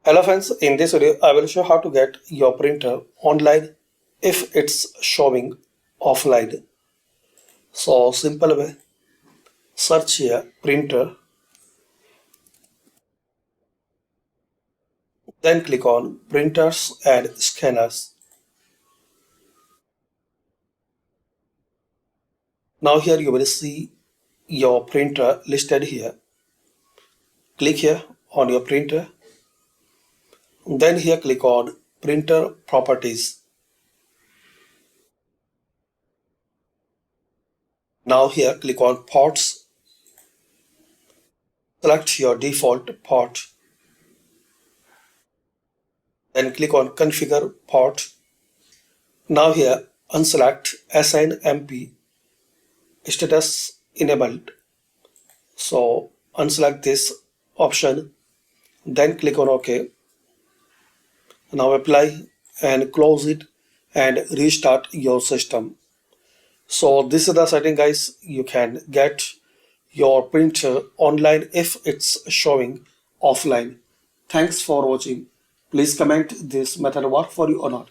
Hello friends, in this video I will show how to get your printer online if it's showing offline. So simple way, search here printer, then click on printers and scanners. Now here you will see your printer listed here. Click here on your printer, then here click on printer properties. Now here click on ports, select your default port, then click on configure port. Now here unselect assign MP status enabled. So unselect this option, then click on OK. Now apply and close it and restart your system. So this is the setting guys. You can get your printer online if it's showing offline. Thanks for watching. Please comment this method work for you or not.